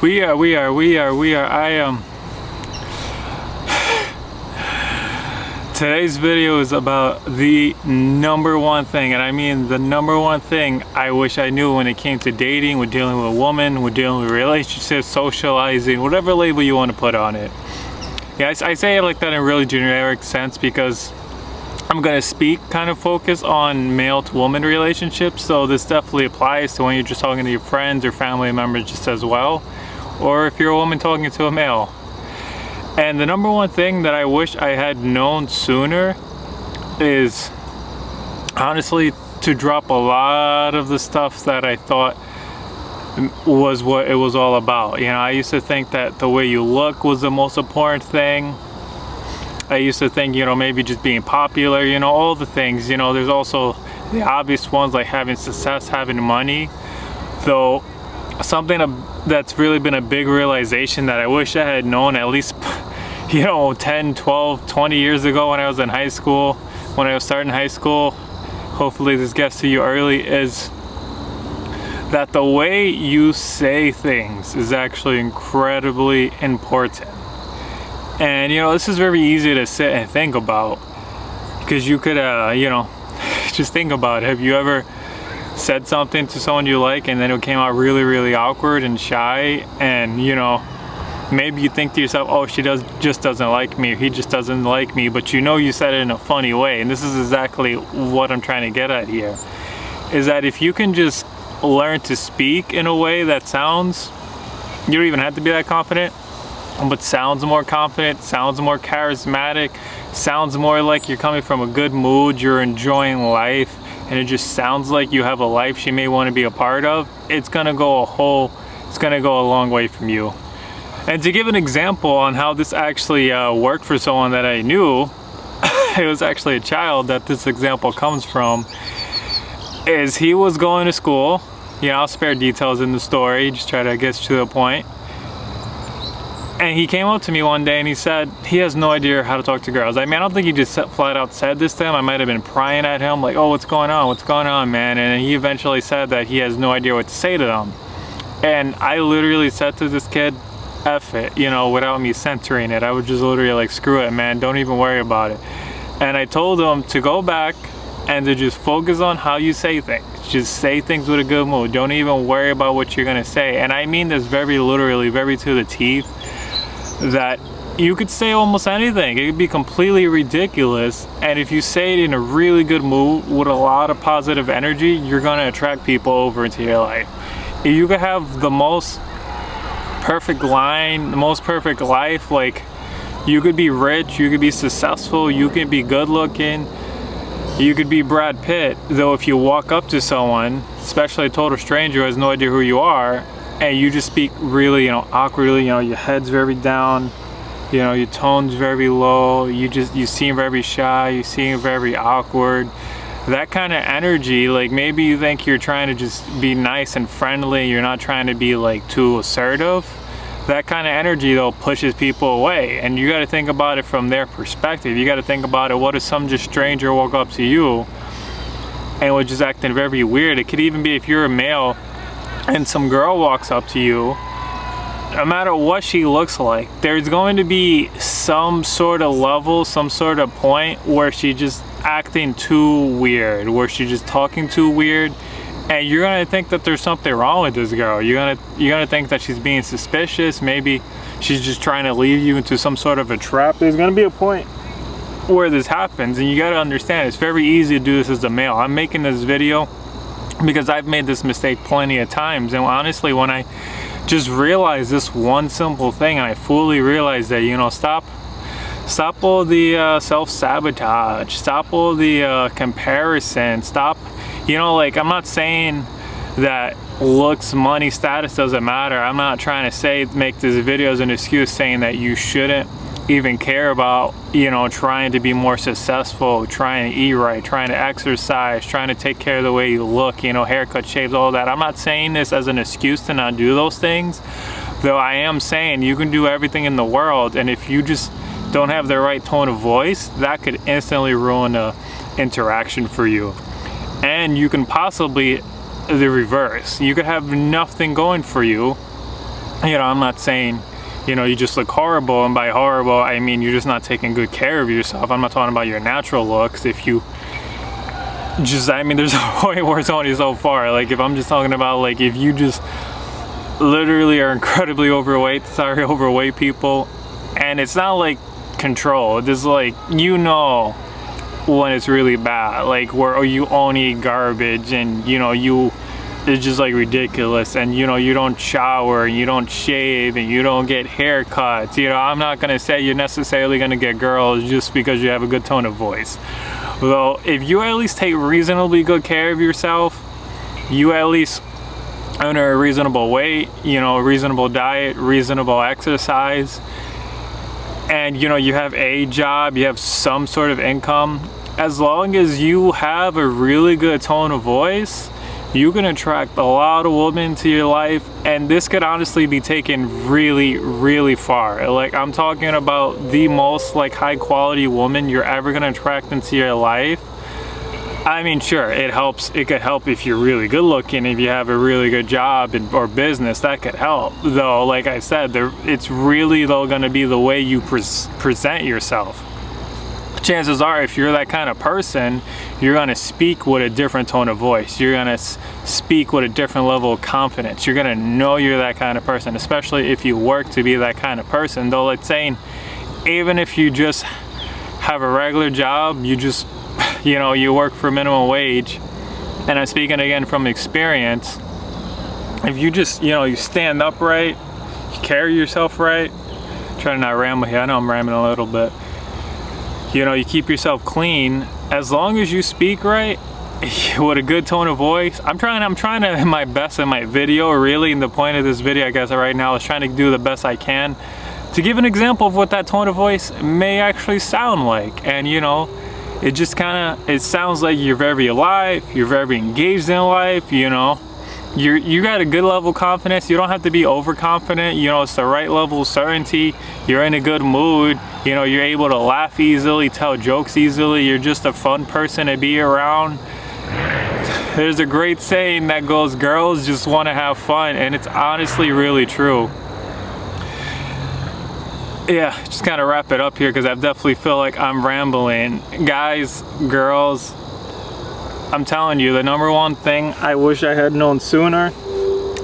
We are. Today's video is about the number one thing, and I mean the number one thing I wish I knew when it came to dating, with dealing with a woman, with dealing with relationships, socializing, whatever label you want to put on it. Yeah, I say it like that in a really generic sense because I'm gonna speak kind of focus on male to woman relationships, so this definitely applies to when you're just talking to your friends or family members just as well, or if you're a woman talking to a male. And the number one thing that I wish I had known sooner is honestly to drop a lot of the stuff that I thought was what it was all about. You know, I used to think that the way you look was the most important thing. I used to think, you know, maybe just being popular, you know, all the things, you know, there's also the obvious ones like having success, having money. Though something that's really been a big realization that I wish I had known at least, you know, 10, 12, 20 years ago when I was in high school, when I was starting high school, hopefully this gets to you early, is that the way you say things is actually incredibly important. And you know, this is very easy to sit and think about because you could, you know, just think about it. Have you ever said something to someone you like and then it came out really, really awkward and shy, and you know, maybe you think to yourself, oh, she just doesn't like me, or he just doesn't like me, but you know you said it in a funny way. And this is exactly what I'm trying to get at here, is that if you can just learn to speak in a way that sounds, you don't even have to be that confident, but sounds more confident, sounds more charismatic, sounds more like you're coming from a good mood, you're enjoying life, and it just sounds like you have a life she may want to be a part of, it's gonna go a long way from you. And to give an example on how this actually worked for someone that I knew, it was actually a child that this example comes from, is he was going to school, you know, I'll spare details in the story, just try to get to the point. And he came up to me one day and he said he has no idea how to talk to girls. I mean, I don't think he just flat out said this to him. I might have been prying at him like, oh, what's going on, man? And he eventually said that he has no idea what to say to them. And I literally said to this kid, F it, you know, without me censoring it. I would just literally like, screw it, man, don't even worry about it. And I told him to go back and to just focus on how you say things. Just say things with a good mood. Don't even worry about what you're gonna say. And I mean this very literally, very to the teeth, that you could say almost anything. It could be completely ridiculous, and if you say it in a really good mood with a lot of positive energy, you're gonna attract people over into your life. You could have the most perfect line, the most perfect life, like you could be rich, you could be successful, you could be good looking, you could be Brad Pitt, though if you walk up to someone, especially a total stranger who has no idea who you are, and you just speak really, you know, awkwardly, you know, your head's very down, you know, your tone's very low, you seem very shy, you seem very awkward, that kind of energy, like maybe you think you're trying to just be nice and friendly, you're not trying to be like too assertive, that kind of energy though pushes people away. And you got to think about it from their perspective. You got to think about it, what if some just stranger walk up to you and was just acting very weird? It could even be if you're a male and some girl walks up to you, no matter what she looks like, there's going to be some sort of level, some sort of point where she's just acting too weird, where she's just talking too weird, and you're gonna think that there's something wrong with this girl. You're gonna think that she's being suspicious, maybe she's just trying to lead you into some sort of a trap. There's gonna be a point where this happens, and you gotta understand, it's very easy to do this as a male. I'm making this video because I've made this mistake plenty of times, and honestly, when I just realized this one simple thing, I fully realized that, you know, stop all the self-sabotage, stop all the comparison, stop, you know, like, I'm not saying that looks, money, status doesn't matter. I'm not trying to make this video as an excuse saying that you shouldn't even care about, you know, trying to be more successful, trying to eat right, trying to exercise, trying to take care of the way you look, you know, haircut, shaves, all that. I'm not saying this as an excuse to not do those things, though I am saying you can do everything in the world, and if you just don't have the right tone of voice, that could instantly ruin a interaction for you. And you can possibly the reverse. You could have nothing going for you, I'm not saying, you just look horrible, and by horrible, I mean you're just not taking good care of yourself. I'm not talking about your natural looks. If you just, I mean, there's a point where it's only so far. Like, if I'm just talking about, like, if you just literally are incredibly overweight, overweight people, and it's not like control. It's like, when it's really bad, like where you only eat garbage, and it's just like ridiculous, and you don't shower, and you don't shave, and you don't get haircuts. I'm not gonna say you're necessarily gonna get girls just because you have a good tone of voice. Well, if you at least take reasonably good care of yourself, you at least under a reasonable weight, a reasonable diet, reasonable exercise, and you have a job, you have some sort of income, as long as you have a really good tone of voice, you can attract a lot of women to your life, and this could honestly be taken really, really far. Like, I'm talking about the most like high quality woman you're ever gonna attract into your life. I mean, sure, it helps. It could help if you're really good looking, if you have a really good job or business, that could help. Though, like I said, it's really though gonna be the way you present yourself. Chances are, if you're that kind of person, you're gonna speak with a different tone of voice. You're gonna speak with a different level of confidence. You're gonna know you're that kind of person, especially if you work to be that kind of person. Though, it's saying, even if you just have a regular job, you just, you work for minimum wage, and I'm speaking again from experience, if you just, you stand upright, you carry yourself right, try to not ramble here, I know I'm rambling a little bit, you keep yourself clean, as long as you speak right, with a good tone of voice. I'm trying to my best in my video, really, and the point of this video, I guess, right now is trying to do the best I can to give an example of what that tone of voice may actually sound like. And it just it sounds like you're very alive, you're very engaged in life, you got a good level of confidence. You don't have to be overconfident, it's the right level of certainty. You're in a good mood, you're able to laugh easily, tell jokes easily, you're just a fun person to be around. There's a great saying that goes, girls just want to have fun, and it's honestly really true. Yeah, just kind of wrap it up here, because I definitely feel like I'm rambling. Guys, girls, I'm telling you, the number one thing I wish I had known sooner,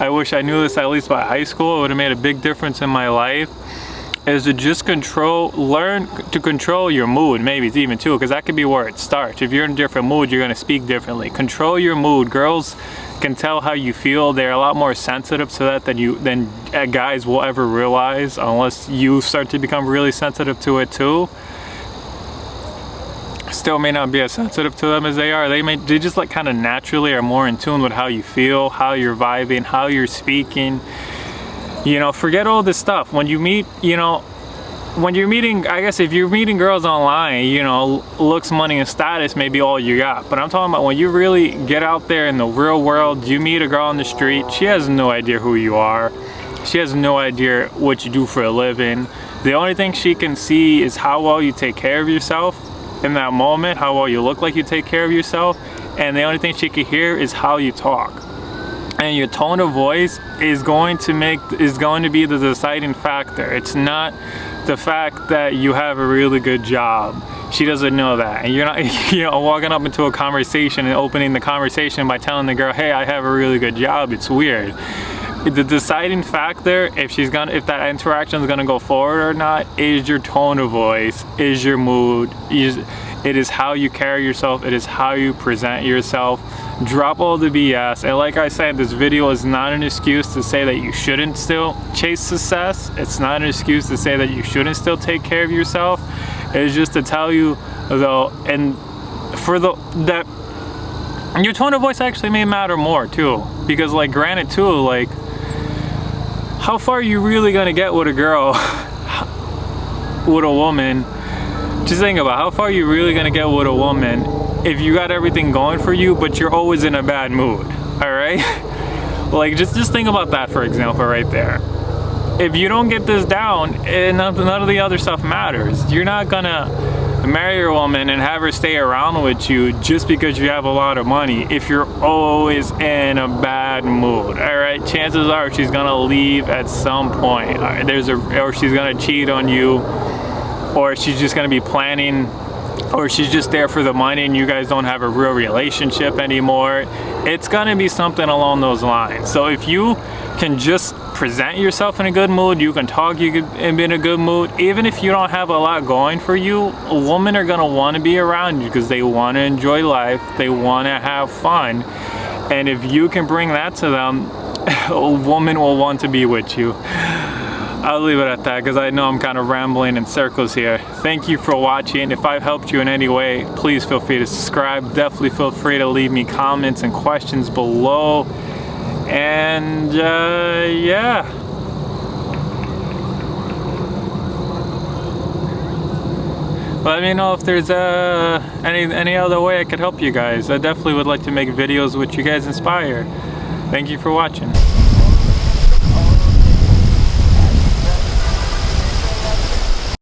I wish I knew this at least by high school, it would have made a big difference in my life, is to just learn to control your mood. Maybe it's even two, because that could be where it starts. If you're in a different mood, you're going to speak differently. Control your mood. Girls can tell how you feel. They're a lot more sensitive to that than guys will ever realize, unless you start to become really sensitive to it too. Still may not be as sensitive to them as they are. They just like kind of naturally are more in tune with how you feel, how you're vibing, how you're speaking. Forget all this stuff. When you meet, when you're meeting, I guess if you're meeting girls online, looks, money, and status may be all you got. But I'm talking about when you really get out there in the real world, you meet a girl on the street, she has no idea who you are. She has no idea what you do for a living. The only thing she can see is how well you take care of yourself in that moment, how well you look like you take care of yourself. And the only thing she can hear is how you talk. And your tone of voice is going to be the deciding factor. It's not the fact that you have a really good job. She doesn't know that. And you're not walking up into a conversation and opening the conversation by telling the girl, hey, I have a really good job. It's weird. The deciding factor, if that interaction is gonna go forward or not, is your tone of voice, is your mood, it is how you carry yourself, it is how you present yourself. Drop all the BS. And like I said, this video is not an excuse to say that you shouldn't still chase success. It's not an excuse to say that you shouldn't still take care of yourself. It's just to tell you though, and that your tone of voice actually may matter more too, because like granted too, like how far are you really gonna get with a girl, with a woman? Just think about how far are you really gonna get with a woman if you got everything going for you, but you're always in a bad mood, all right? Like just think about that, for example, right there. If you don't get this down, none of the other stuff matters. You're not gonna marry your woman and have her stay around with you just because you have a lot of money if you're always in a bad mood. All right, chances are she's gonna leave at some point. Or she's gonna cheat on you, or she's just gonna be planning, or she's just there for the money and you guys don't have a real relationship anymore. It's gonna be something along those lines. So if you can just present yourself in a good mood, you can talk, you can be in a good mood, even if you don't have a lot going for you, women are gonna wanna be around you because they wanna enjoy life, they wanna have fun. And if you can bring that to them, a woman will want to be with you. I'll leave it at that because I know I'm kind of rambling in circles here. Thank you for watching. If I've helped you in any way, please feel free to subscribe. Definitely feel free to leave me comments and questions below. And yeah. Let me know if there's any other way I could help you guys. I definitely would like to make videos which you guys inspire. Thank you for watching.